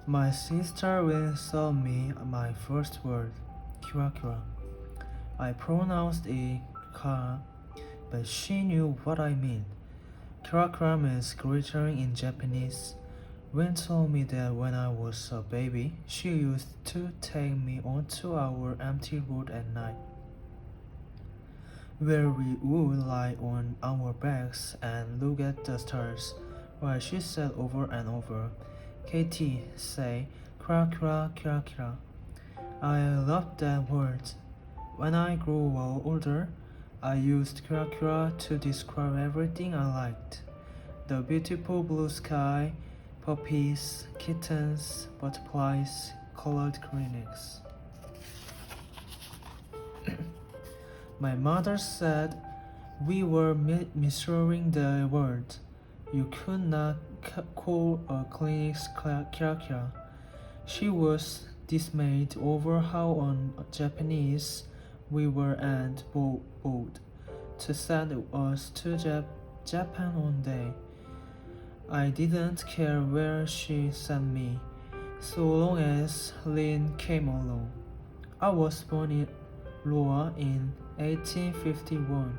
My sister will taught me my first word, Kirakira. I pronounced it Kara, but she knew what I mean. Kirakira means glittering in Japanese. Rin told me that when I was a baby, she used to take me onto our empty road at night, where we would lie on our backs and look at the stars, while she said over and over, "Katie, say, kira kira kira kira." I loved that word. When I grew older, I used kira kira to describe everything I liked. The beautiful blue sky, puppies, kittens, butterflies, colored clinics. My mother said we were mishearing the word. You could not call a clinic Kirakira. She was dismayed over how on Japanese we were and bold to send us to Japan one day. I didn't care where she sent me, so long as Lin came along. I was born in Loa in 1851.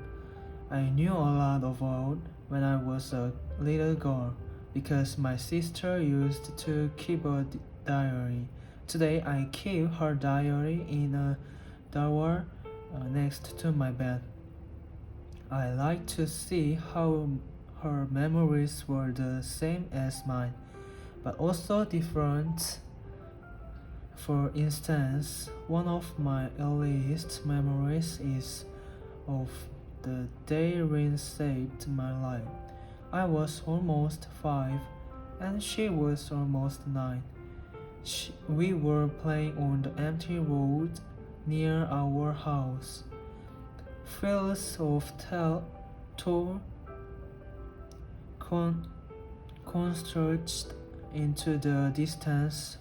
I knew a lot about when I was a little girl because my sister used to keep a diary. Today I keep her diary in a drawer next to my bed. I like to see how her memories were the same as mine, but also different. For instance, one of my earliest memories is of the day Rin saved my life. I was almost 5 and she was almost 9. We were playing on the empty road near our house. Fields of tall stretched into the distance.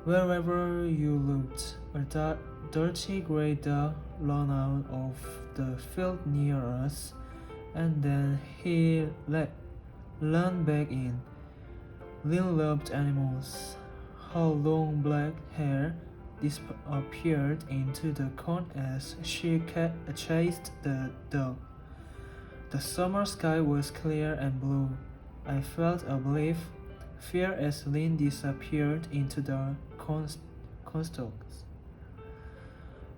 Wherever you looked, a dirty grey dog ran out of the field near us, and then he ran back in. Lynn loved animals. Her long black hair disappeared into the corn as she chased the dog. The summer sky was clear and blue. I felt a belief, fear as Lynn disappeared into the cornstalks.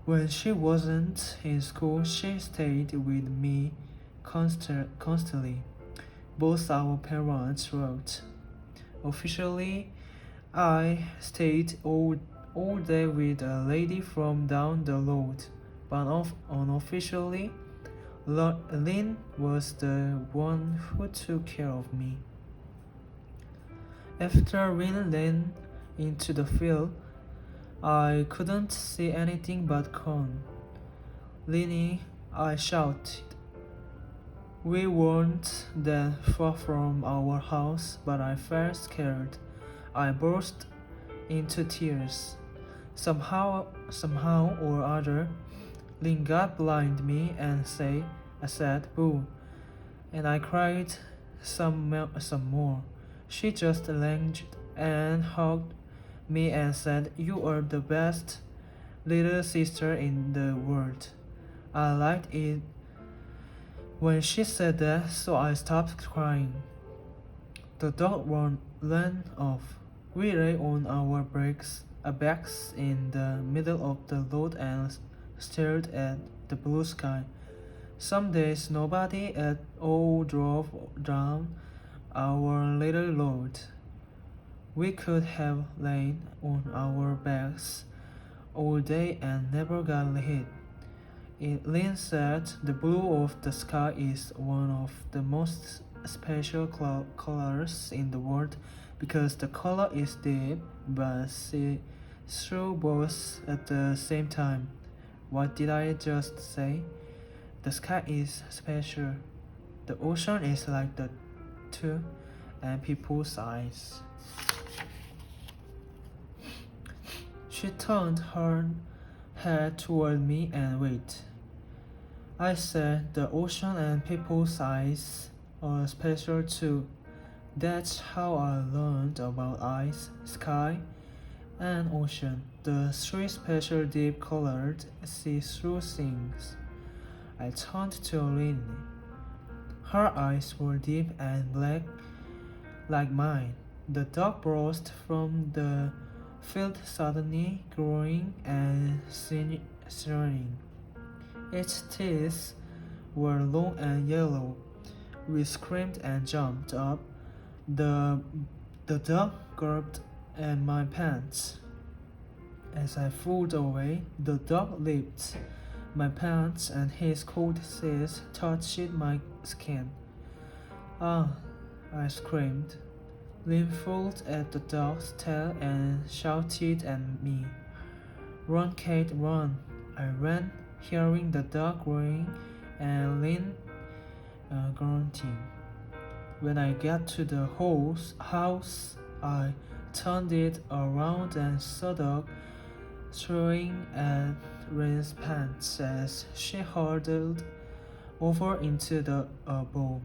When she wasn't in school, she stayed with me constantly. Both our parents worked. Officially, I stayed all day with a lady from down the road, but unofficially, Lynn was the one who took care of me. After Lynn ran into the field, I couldn't see anything but corn. "Linny," I shouted. We weren't that far from our house, but I felt scared. I burst into tears. Somehow or other, Lynn got behind me and I said, "Boo," and I cried some more. She just laughed and hugged me and said, "You are the best little sister in the world." I liked it when she said that, so I stopped crying. The dog ran off. We lay on our backs in the middle of the road and stared at the blue sky. Some days nobody at all drove down our little road. We could have lain on our backs all day and never got hit. Lynn said the blue of the sky is one of the most special colors in the world because the color is deep but see-through both at the same time. What did I just say? The sky is special. The ocean is like the too, and people's eyes. She turned her head toward me and waited. I said the ocean and people's eyes are special too. That's how I learned about ice, sky, and ocean. The three special deep colored see-through things. I turned to Lynn. Her eyes were deep and black like mine. The dog burst from the field suddenly growing and sneering. Its teeth were long and yellow. We screamed and jumped up. The, the dog gulped at my pants. As I pulled away, the dog leaped. My pants and his cold teeth touched my skin. Ah, I screamed. Lynn pulled at the dog's tail and shouted at me. Run, Kate, run. I ran, hearing the dog growling and Lynn grunting. When I got to the house, I turned it around and saw the dog throwing at Lynn's pants as she hurtled over into the bowl.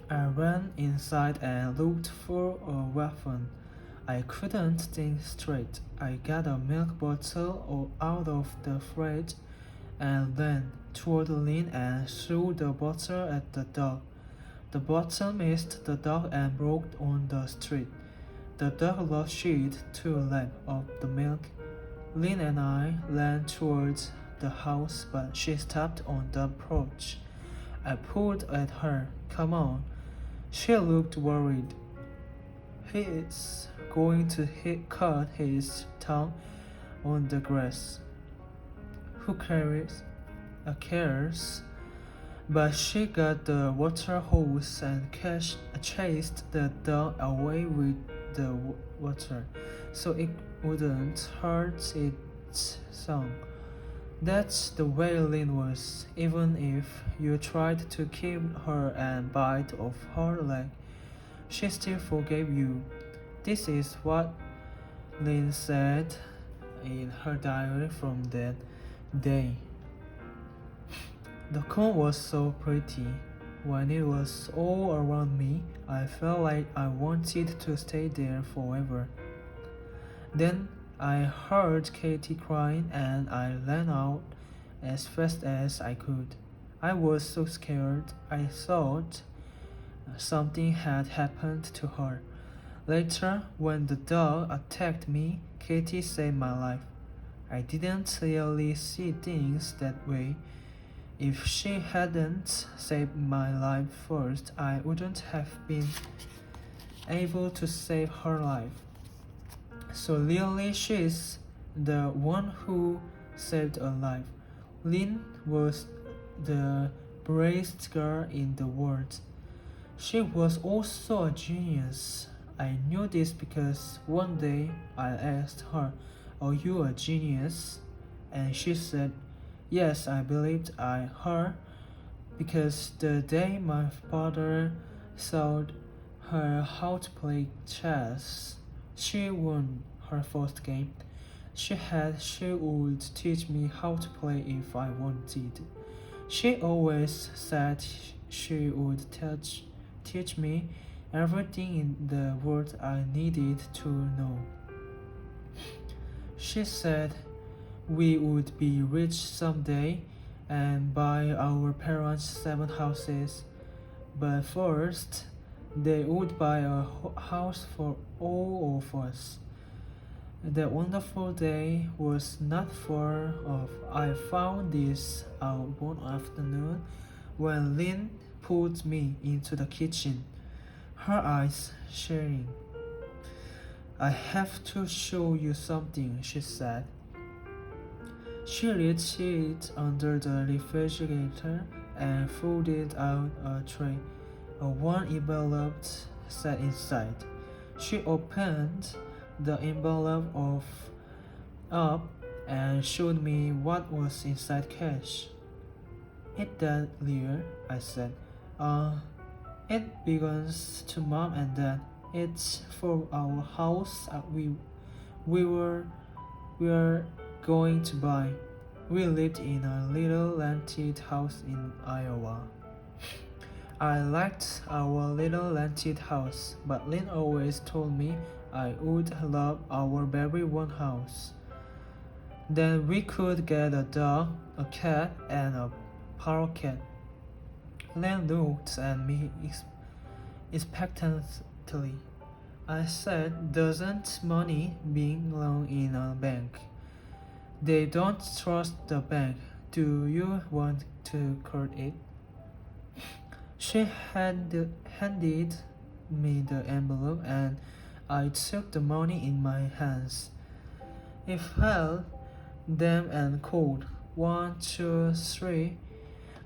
I ran inside and looked for a weapon. I couldn't think straight. I got a milk bottle out of the fridge and ran toward Lynn and threw the bottle at the dog. The bottle missed the dog and broke on the street. The dog rushed to lap up the milk. Lynn and I ran towards the house, but she stopped on the porch. I pulled at her. Come on. She looked worried. He's going to cut his tongue on the grass. Who cares? But she got the water hose and chased the dog away with the water, so it wouldn't hurt its tongue. That's the way Lynn was. Even if you tried to keep her and bite off her leg, she still forgave you. This is what Lynn said in her diary from that day. The corn was so pretty. When it was all around me, I felt like I wanted to stay there forever. Then I heard Katie crying and I ran out as fast as I could. I was so scared. I thought something had happened to her. Later, when the dog attacked me, Katie saved my life. I didn't really see things that way. If she hadn't saved my life first, I wouldn't have been able to save her life. So really she's the one who saved a life. Lynn was the bravest girl in the world. She was also a genius. I knew this because one day I asked her, "Are you a genius?" And she said, "Yes, I believed her because the day my father showed her how to play chess, she won her first game. She would teach me how to play if I wanted. She always said she would teach me everything in the world I needed to know. She said we would be rich someday and buy our parents 7 houses, but first they would buy a house for all of us. That wonderful day was not far off. I found this out one afternoon when Lynn pulled me into the kitchen, her eyes shining. "I have to show you something," she said. She reached under the refrigerator and folded out a tray. A one envelope sat inside. She opened the envelope up and showed me what was inside cash. "Is that real?" I said. It belongs to Mom and Dad. It's for our house we were going to buy. We lived in a little rented house in Iowa." I liked our little rented house, but Lin always told me I would love our very own house. Then we could get a dog, a cat, and a parakeet. Lin looked at me expectantly. I said, "Doesn't money belong in a bank?" "They don't trust the bank. Do you want to cut it?" She handed me the envelope and I took the money in my hands. It felt damp and cold. 1, 2, 3.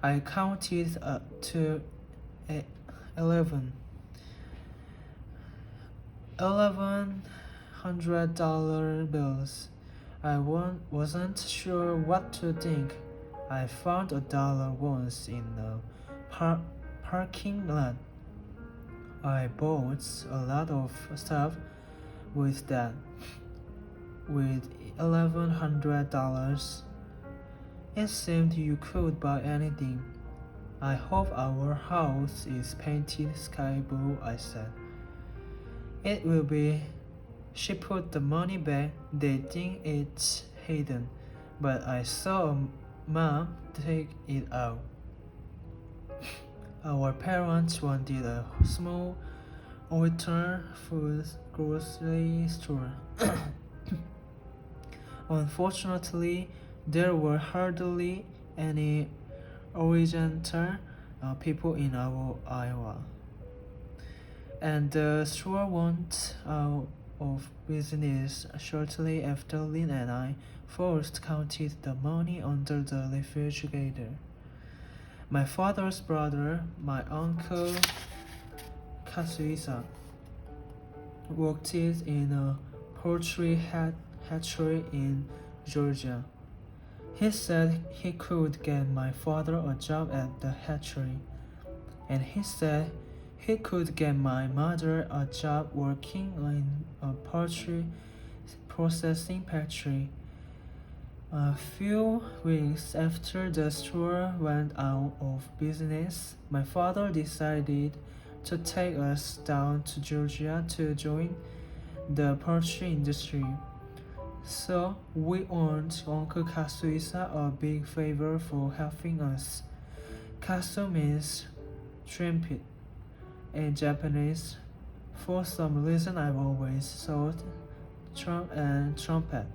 I counted to 11. $1,100 bills. I wasn't sure what to think. I found $1 once in a parking lot. I bought a lot of stuff with that. With $1,100, it seemed you could buy anything. "I hope our house is painted sky blue," I said. "It will be." She put the money back. They think it's hidden, but I saw Mom take it out. Our parents wanted a small Ultra food grocery store. Unfortunately, there were hardly any Oriental people in our Iowa, and the store went out of business shortly after Lynn and I first counted the money under the refrigerator. My father's brother, my uncle Katsuisa, worked in a poultry hatchery in Georgia. He said he could get my father a job at the hatchery, and he said he could get my mother a job working in a poultry processing factory. A few weeks after the store went out of business, my father decided to take us down to Georgia to join the poultry industry. So we owed Uncle Katsuisa a big favor for helping us. Katsu means trumpet in Japanese. For some reason I've always thought trump and trumpet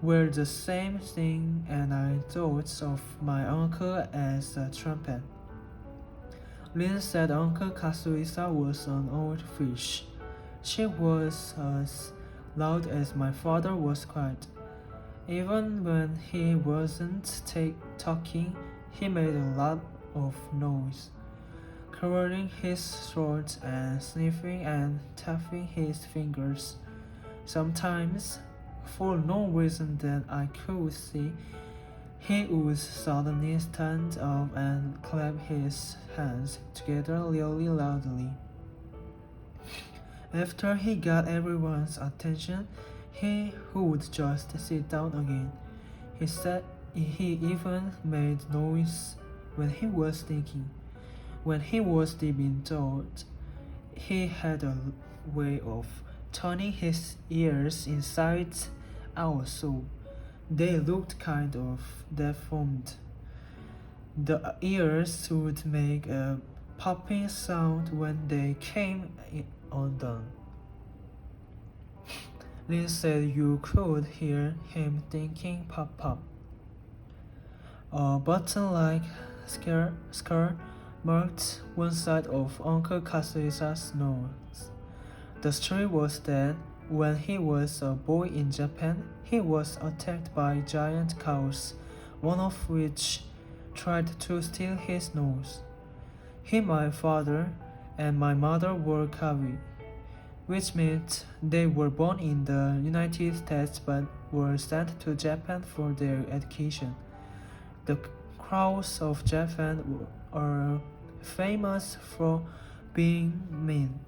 were the same thing, and I thought of my uncle as a trumpet. Lin said Uncle Katsuisa was an old fish. She was as loud as my father was quiet. Even when he wasn't talking, he made a lot of noise, clearing his throat and sniffing and tapping his fingers. Sometimes, for no reason that I could see, he would suddenly stand up and clap his hands together really loudly. After he got everyone's attention, he would just sit down again. He said he even made noise when he was thinking. When he was deep in thought, he had a way of turning his ears inside out so they looked kind of deformed. The ears would make a popping sound when they came undone. Lin said you could hear him thinking pop pop. A button-like scar marked one side of Uncle Katsuisa's nose. The story was that when he was a boy in Japan, he was attacked by giant cows, one of which tried to steal his nose. He, my father, and my mother were kawi, which meant they were born in the United States but were sent to Japan for their education. The crows of Japan are famous for being mean.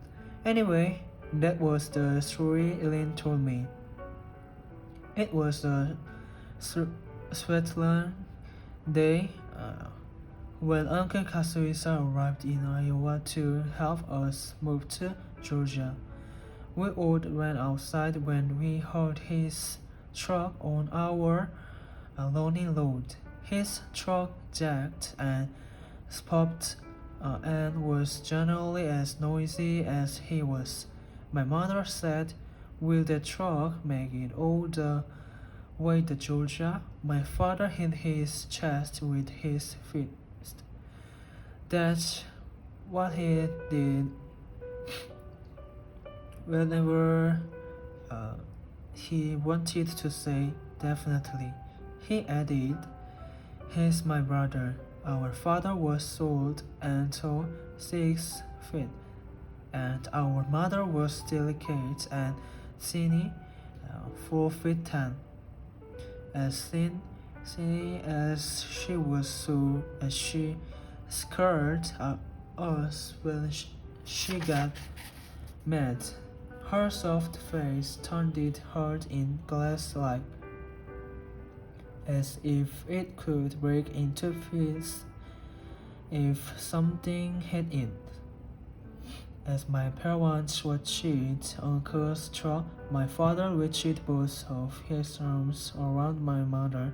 Anyway, that was the story Elaine told me. It was a Switzerland day When Uncle Kasuisa arrived in Iowa to help us move to Georgia, we all ran outside when we heard his truck on our loading load. His truck jacked and stopped and was generally as noisy as he was. My mother said, "Will the truck make it all the way to Georgia?" My father hit his chest with his fist. That's what he did whenever uh, he wanted to say definitely. He added, "He's my brother." Our father was short and tall, 6 feet, and our mother was delicate and skinny, 4 feet 10. As thin as she was, so as she scared us when she got mad. Her soft face turned hard in glass like as if it could break into pieces if something hit it. As my parents watched Uncle's truck, my father reached both of his arms around my mother,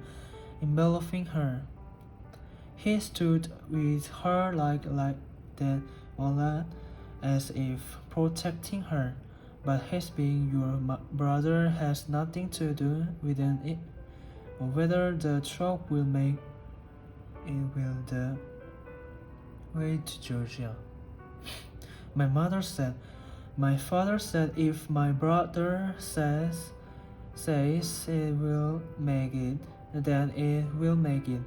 enveloping her. He stood with her like that all that, as if protecting her. But his being your brother has nothing to do with it, or whether the truck will make it will the way to Georgia. My mother said. My father said if my brother says it will make it, then it will make it.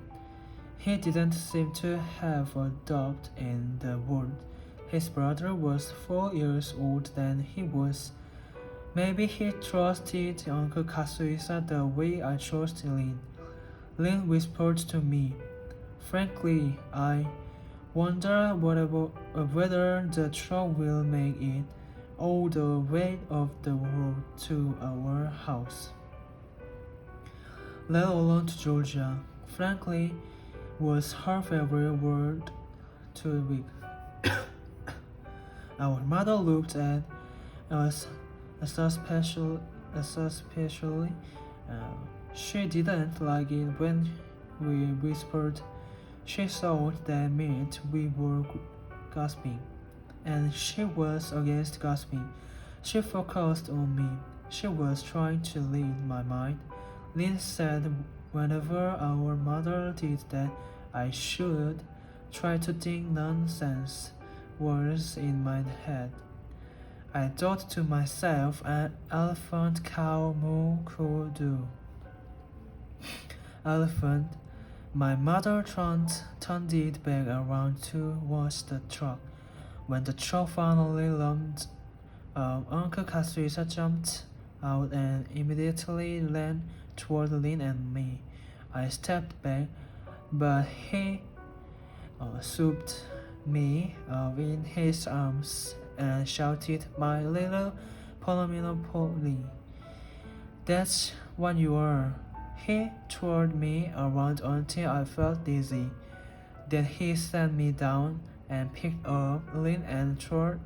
He didn't seem to have a doubt in the world. His brother was 4 years older than he was. Maybe he trusted Uncle Kasuisa the way I trusted Lin. Lin whispered to me, "Frankly, I wonder whether the truck will make it all the way of the road to our house, let alone to Georgia." Frankly was her favorite word to week. Our mother looked at us suspiciously. She didn't like it when we whispered. She thought that meant we were gasping, and she was against gasping. She focused on me. She was trying to read my mind. Lynn said whenever our mother did that, I should try to think nonsense words in my head. I thought to myself, an elephant cow moo could do. Elephant. My mother turned it back around to watch the truck. When the truck finally loomed up, Uncle Kasuisa jumped out and immediately ran toward Lynn and me. I stepped back, but he swooped me up in his arms and shouted, "My little Palomino Polly, that's what you are." He twirled me around until I felt dizzy. Then he set me down and picked up Lynn and twirled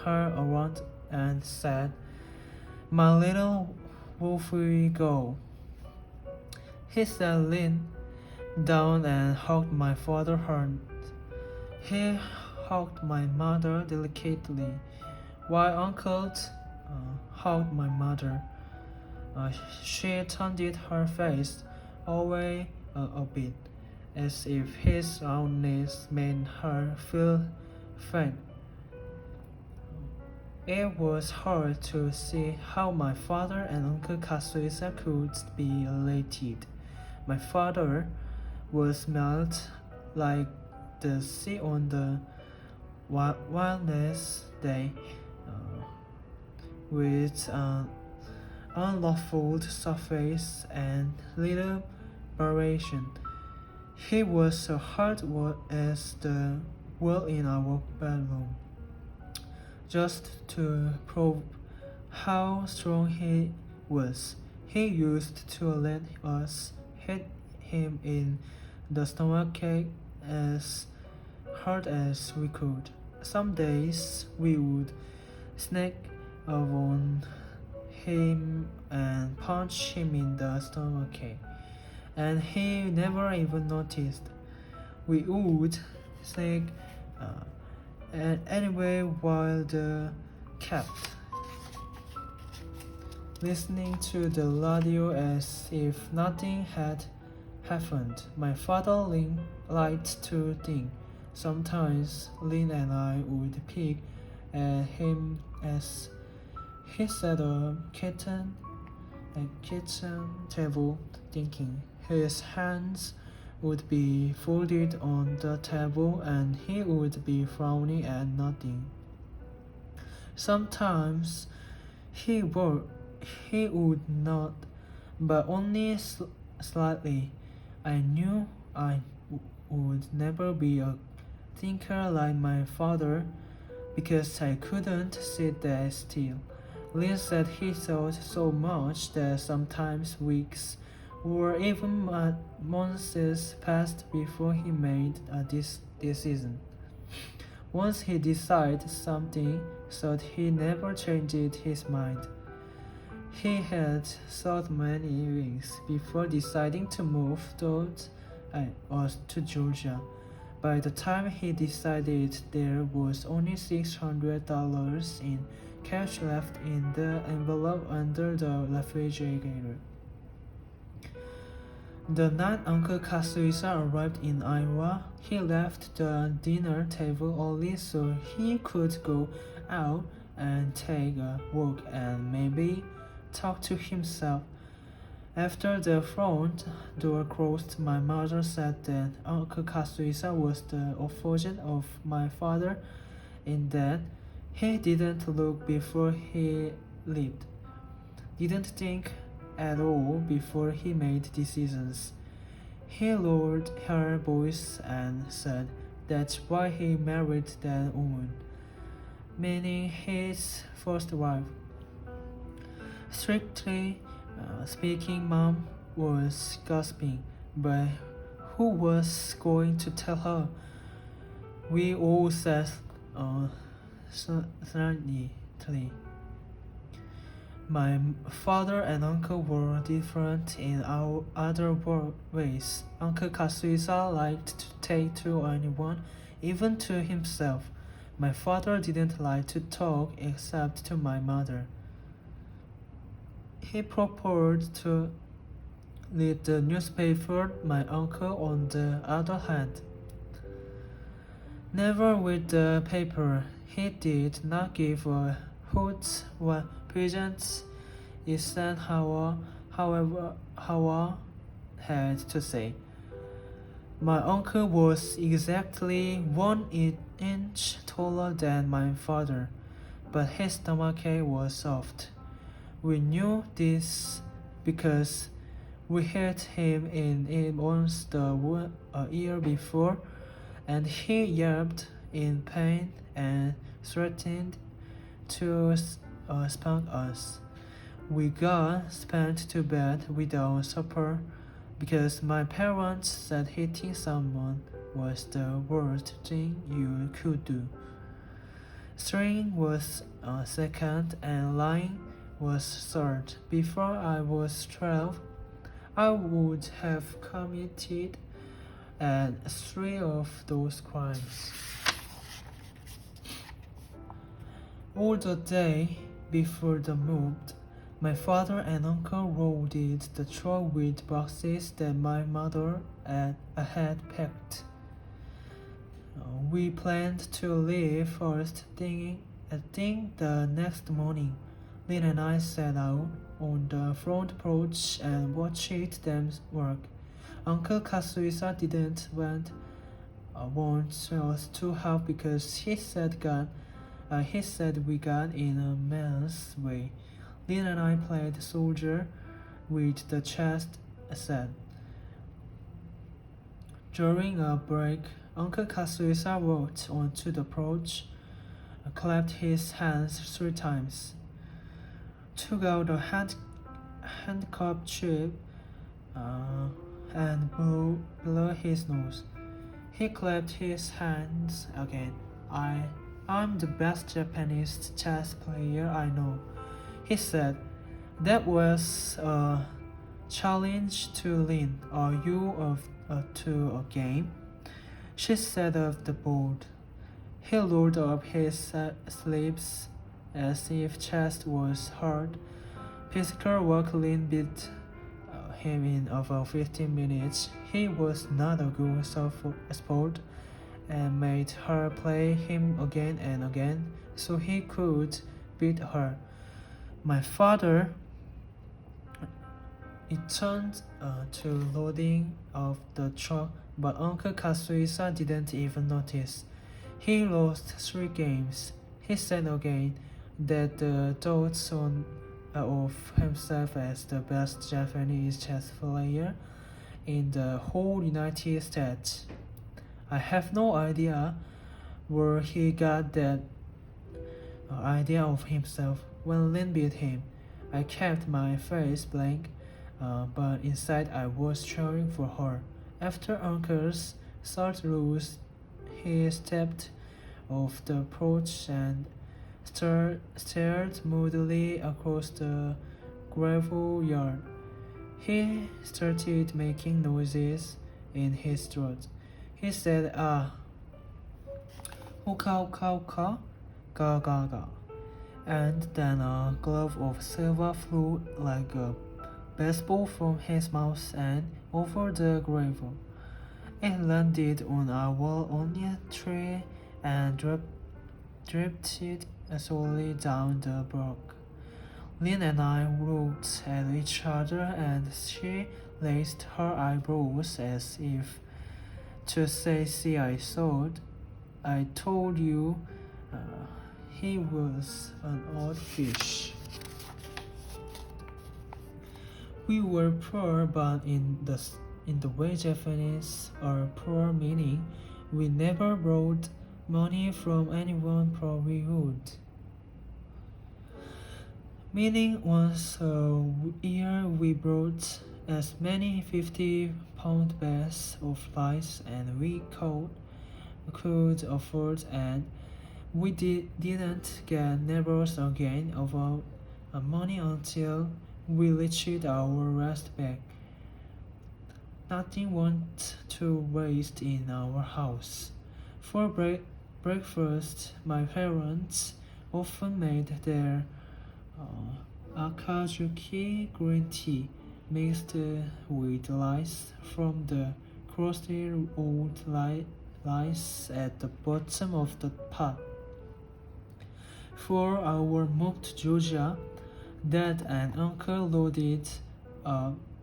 her around and said, "My little wolfie go." He set Lynn down and hugged my father hard. He hugged my mother delicately, while Uncle hugged my mother. She turned her face away a bit, as if his roundness made her feel faint. It was hard to see how my father and Uncle Kasuisa could be elated. My father was melt like the sea on the wildest day, with unruffled surface and little variation. He was as hard as the wall in our bedroom. Just to prove how strong he was, he used to let us hit him in the stomachache as hard as we could. Some days we would sneak up on him and punch him in the stomachache, and he never even noticed. We would sneak anyway while the cat listening to the radio as if nothing had happened. My father liked to think. Sometimes Lin and I would pick at him as he sat a kitchen table thinking. His hands would be folded on the table and he would be frowning at nothing. Sometimes he would nod, but only slightly. I knew I would never be a thinker like my father because I couldn't sit there still. Lin said he thought so much that sometimes weeks or even months passed before he made a decision. Once he decided something, so he never changed his mind. He had thought many weeks before deciding to move us to Georgia. By the time he decided, there was only $600 in cash left in the envelope under the refrigerator. The night Uncle Katsuhisa arrived in Iowa, he left the dinner table early so he could go out and take a walk and maybe talk to himself. After the front door closed, my mother said that Uncle Katsuhisa was the opposite of my father in that he didn't look before he lived, didn't think at all before he made decisions. He lowered her voice and said that's why he married that woman, meaning his first wife. Strictly speaking, Mom was gasping, but who was going to tell her? We all said silently. My father and uncle were different in our other ways. Uncle Katsuhisa liked to take to anyone, even to himself. My father didn't like to talk except to my mother. He preferred to read the newspaper, my uncle, on the other hand, never with the paper. He did not give a hoot what peasants Eisenhower had to say. My uncle was exactly 1 inch taller than my father, but his stomachache was soft. We knew this because we had him in it once a year before, and he yelped in pain and threatened to spank us. We got spanked to bed without supper because my parents said hitting someone was the worst thing you could do. Stealing was second and lying was third. Before I was 12, I would have committed at 3 of those crimes. All the day before the move, my father and uncle loaded the truck with boxes that my mother had packed. We planned to leave first thing the next morning. Lin and I sat out on the front porch and watched them work. Uncle Katsuhisa didn't want us to help because he said we got in a man's way. Lin and I played soldier with the chest set. During a break, Uncle Katsuhisa walked onto the porch, clapped his hands 3 times, took out a handcuff chip, and blew his nose. He clapped his hands again. I'm the best Japanese chess player I know, he said. That was a challenge to Lin. Are you to a game? She sat off the board. He rolled up his sleeves as if chess was hard. Physical work Lin beat him in about 15 minutes. He was not a good sport and made her play him again and again so he could beat her. My father returned to loading of the truck, but Uncle Katsuisa didn't even notice. He lost 3 games. He said again that the thoughts of himself as the best Japanese chess player in the whole United States. I have no idea where he got that idea of himself. When Lin beat him, I kept my face blank, but inside I was cheering for her. After Uncle's third lose, he stepped off the porch and stared moodily across the gravel yard. He started making noises in his throat. He said, ah, uka uka uka, ga ga ga. And then a glove of silver flew like a baseball from his mouth and over the gravel. It landed on our onion tree and drifted slowly down the brook. Lin and I looked at each other and she raised her eyebrows as if to say, see, I told you he was an odd fish. We were poor, but in the way Japanese are poor, meaning we never borrowed money from anyone, probably would. Meaning once a year we brought as many 50-pound bags of rice and we could afford, and we didn't get nervous again about money until we reached our rest bag. Nothing went to waste in our house. For breakfast, my parents often made their akazuki green tea mixed with rice from the crusty old rice at the bottom of the pot. For our mocked Georgia, Dad and Uncle loaded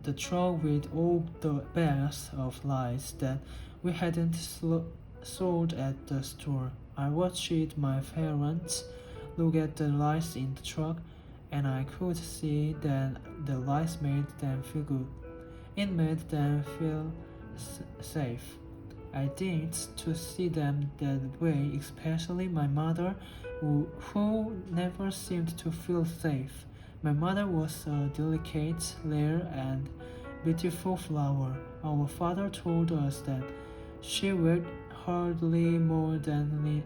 the truck with all the bags of rice that we hadn't sold at the store. I watched my parents look at the rice in the truck, and I could see that the rice made them feel good. It made them feel safe. I didn't to see them that way, especially my mother, who never seemed to feel safe. My mother was a delicate, rare, and beautiful flower. Our father told us that she worked hardly more than me.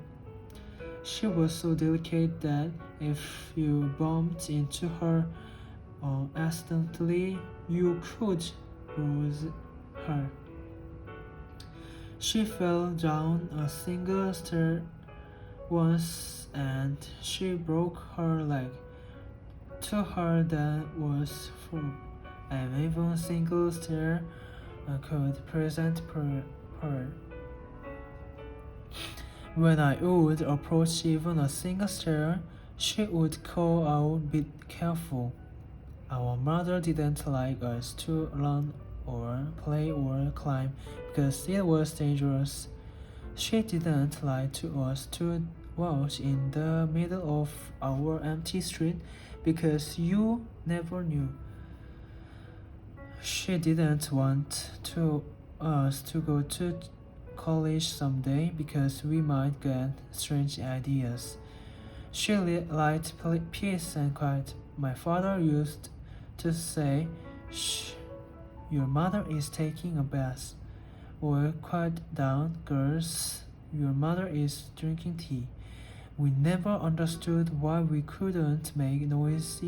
She was so delicate that if you bumped into her accidentally, you could bruise her. She fell down a single stair once and she broke her leg. To her that was full, and even a single stair could present her. When I would approach even a single stair, she would call out, be careful. Our mother didn't like us to run or play or climb because it was dangerous. She didn't like us to walk in the middle of our empty street because you never knew. She didn't want us to go to college someday because we might get strange ideas. She liked peace and quiet. My father used to say, shh, Your mother is taking a bath. Or quiet down, girls. Your mother is drinking tea. We never understood why we couldn't make noise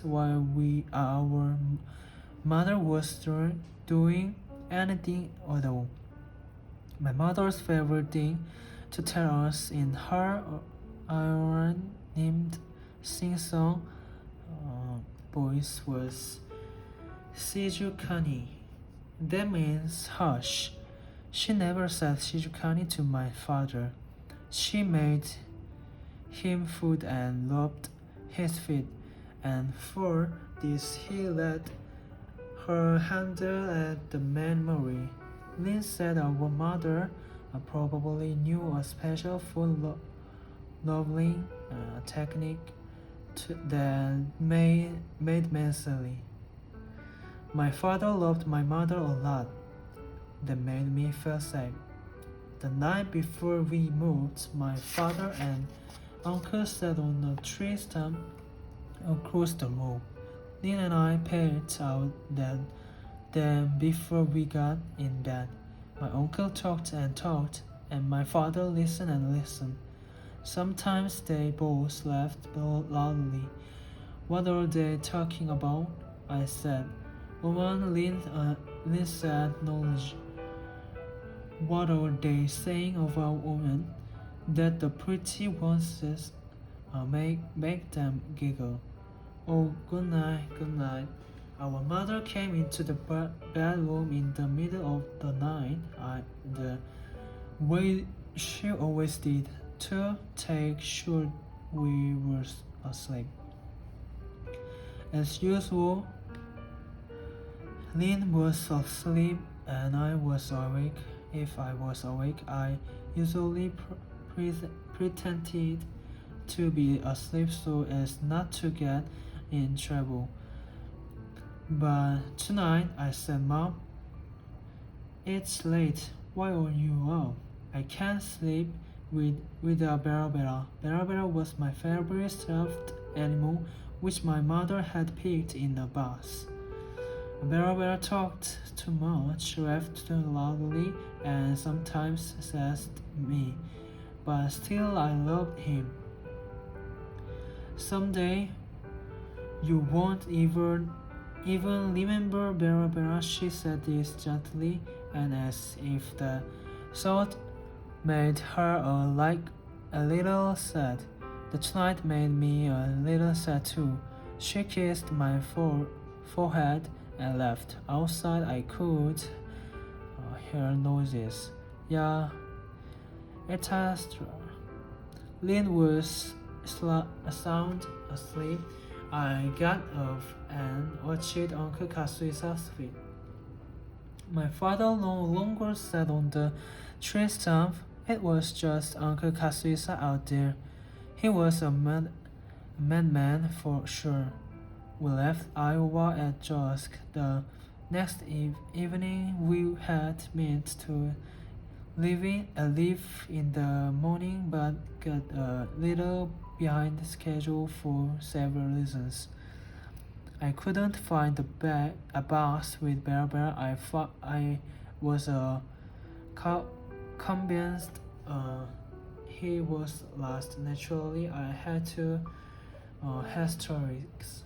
while our mother was doing anything at all. My mother's favorite thing to tell us in her iron named sing-song voice was Shizukani. That means hush. She never said Shizukani to my father. She made him food and rubbed his feet, and for this he let her handle at the memory. Lin said our mother probably knew a special food leveling technique that made men silly. My father loved my mother a lot. That made me feel safe. The night before we moved, my father and uncle sat on a tree stump across the road. Lin and I picked out them before we got in bed. My uncle talked and talked, and my father listened and listened. Sometimes they both laughed loudly. What are they talking about? I said. Woman, Lin said knowledge. What are they saying about women? That the pretty ones make them giggle. Oh, good night, good night. Our mother came into the bedroom in the middle of the night, the way she always did, to take sure we were asleep. As usual, Lin was asleep and I was awake. If I was awake, I usually pretended to be asleep so as not to get in trouble. But tonight I said, Mom, it's late. Why are you up? I can't sleep without Bera Bera. Bera Bera was my favorite stuffed animal, which my mother had picked in the bus. Bera Bera talked too much, laughed too loudly, and sometimes sassed me, but still I loved him. Someday you won't even remember Bera Bera, she said this gently, and as if the thought made her a little sad. The tonight made me a little sad too. She kissed my forehead and left. Outside I could hear noises. Yeah, it has. Lin was sound asleep. I got up and watched Uncle Kasuisa's feet. My father no longer sat on the tree stump. It was just Uncle Kasuisa out there. He was a madman for sure. We left Iowa at dusk. The next evening we had meant to leave in the morning but got a little behind schedule for several reasons. I couldn't find a bus with Bear Bear. I thought I was convinced he was lost. Naturally, I had to historics.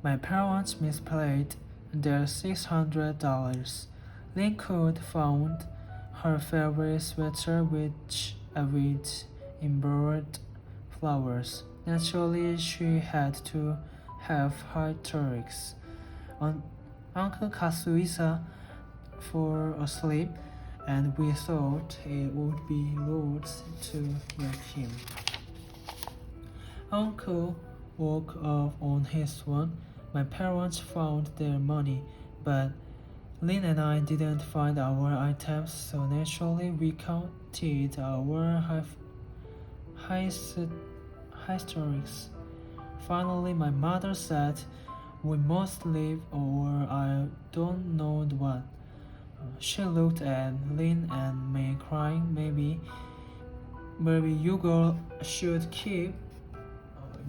My parents misplaced their $600. Lin could found her favorite sweater with embroidered flowers. Naturally, she had to have historics. Uncle Kasuisa fell asleep, and we thought it would be rude to wake him. Uncle woke up on his own. My parents found their money, but Lin and I didn't find our items, so naturally we counted our historics. Finally, my mother said, "We must leave or I don't know what." She looked at Lin and me crying. Maybe you girl should keep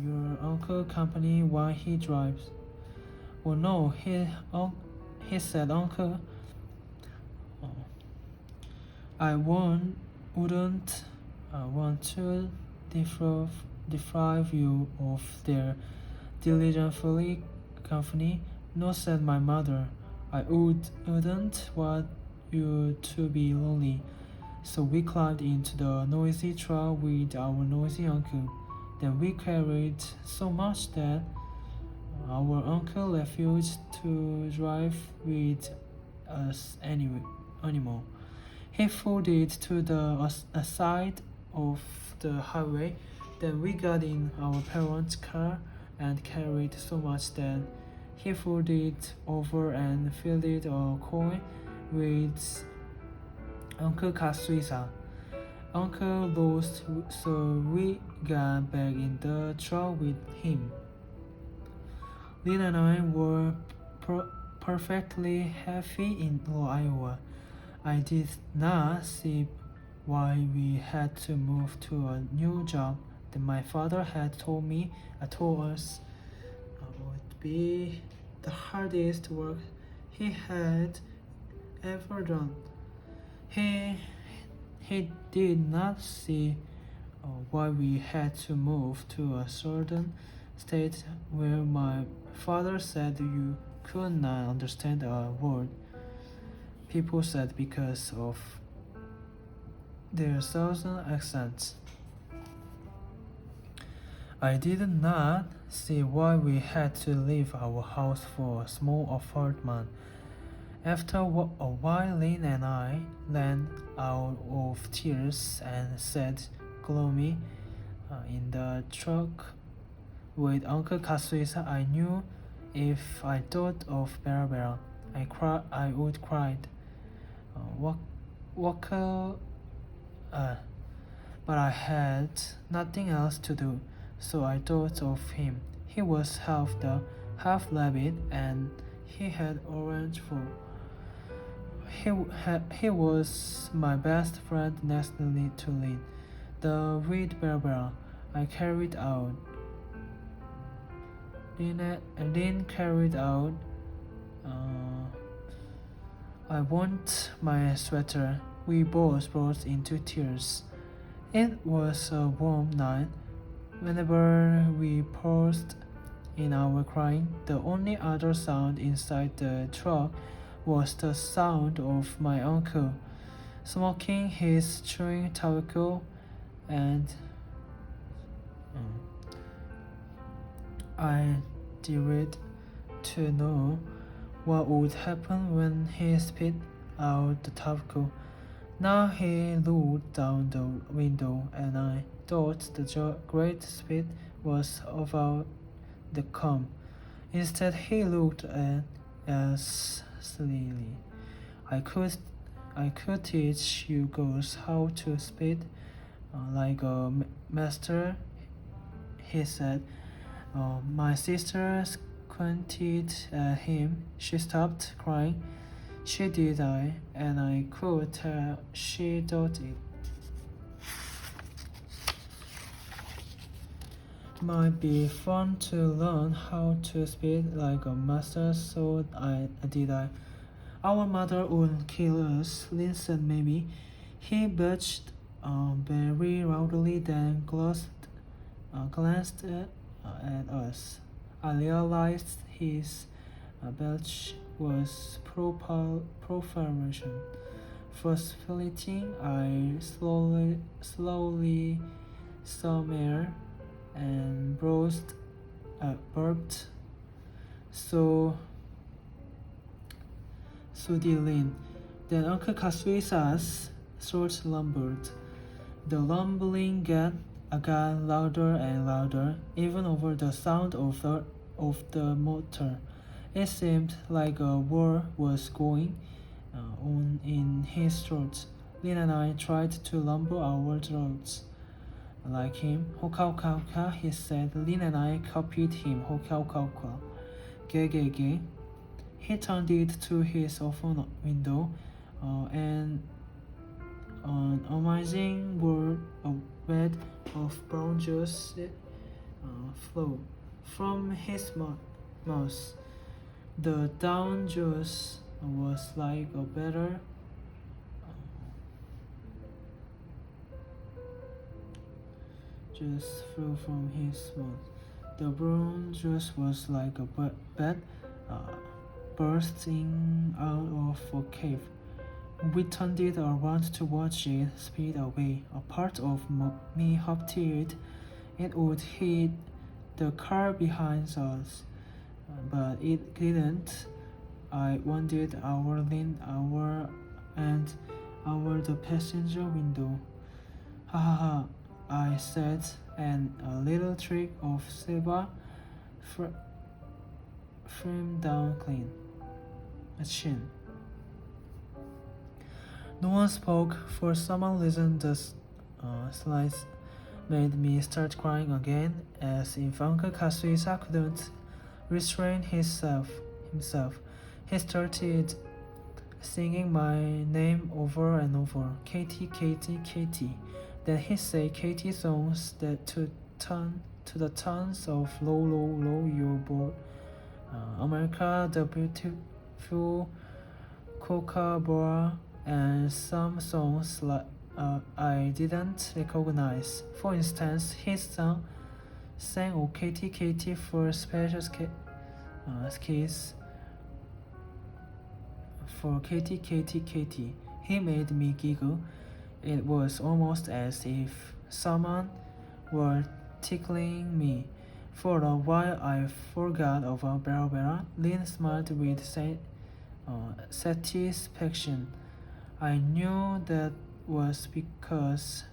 your uncle company while he drives. Oh no, he said, Uncle. Oh, I wouldn't want to deprive, deprive you of their diligently company. No, said my mother. Wouldn't want you to be lonely. So we climbed into the noisy truck with our noisy uncle. Then we carried so much that our uncle refused to drive with us anymore. He pulled it to the side of the highway. Then we got in our parents' car and carried so much that he pulled it over and filled it a coin with Uncle Kasuisa. Uncle lost, so we got back in the truck with him. Lynn and I were perfectly happy in Iowa. I did not see why we had to move to a new job that my father had told us would be the hardest work he had ever done. He he did not see why we had to move to a certain state where my father said you could not understand a word. People said because of their southern accents. I did not see why we had to leave our house for a small apartment. After a while, Lynn and I ran out of tears and sat gloomy in the truck with Uncle Kasuisa. I knew if I thought of Barbara, I would cry. Walker, but I had nothing else to do, so I thought of him. He was half rabbit, and he had orange fur. He was my best friend next to Lynn. The with Barbara I carried out. Lynn carried out. I want my sweater. We both burst into tears. It was a warm night. Whenever we paused in our crying, the only other sound inside the truck was the sound of my uncle smoking his chewing tobacco, and I dreaded to know what would happen when he spit out the tobacco. Now he looked down the window, and I thought the great spit was about to come. Instead, he looked at us sleepily. I could teach you girls how to spit like a master, he said. My sister squinted at him. She stopped crying. She did and I could tell she thought it might be fun to learn how to spit like a master, so I did. Our mother would kill us, Lynn said maybe. He belched very loudly, then glanced at us. I realized his belch was profanation. First fleeting, I slowly some air and burped. So did Lynn. Then Uncle Kasuisa's throat lumbered. The rumbling got louder and louder, even over the sound of the motor. It seemed like a war was going on in his throat. Lynn and I tried to lumber our throats like him. Hoka hoka hoka, he said. Lynn and I copied him. Hoka hoka hoka. Ge ge ge. He turned it to his open window, and an amazing bed of brown juice flowed from his mouth. The down juice was like a better juice flew from his mouth. The brown juice was like a bat uh, bursting out of a cave. We turned it around to watch it speed away. A part of me hoped it would hit the car behind us, but it didn't. I wanted our lean hour and over the passenger window. Ha ha ha, I said, and a little trick of silver framed down clean. A chin. No one spoke. For some reason, the slides made me start crying again, as if Uncle Kasuisa couldn't restrain himself. He started singing my name over and over, Katie, Katie, Katie. Then he said Katie songs that to the tones of Low, Low, Low Your Boat, America the Beautiful, Kookaburra, and some songs I didn't recognize. For instance, his son sang "Oh Katie, Katie" for special kiss for Katie, Katie, Katie. He made me giggle. It was almost as if someone were tickling me. For a while, I forgot about Bella Bella. Lynn smiled with satisfaction. I knew that was because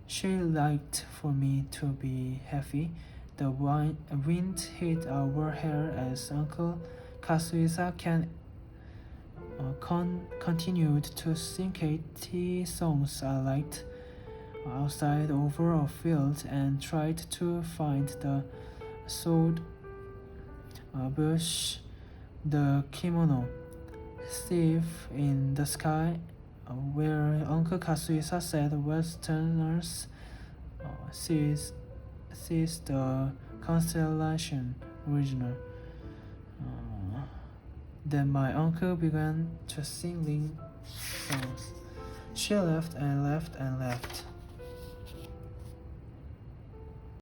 she liked for me to be happy. The wind hit our hair as Uncle Kasuisa continued to sing Katie songs I liked outside over a field and tried to find the sword bush, the kimono, thief in the sky, where Uncle Kasuisa said Westerners sees the constellation original. Then my uncle began to sing songs. She laughed and laughed and laughed.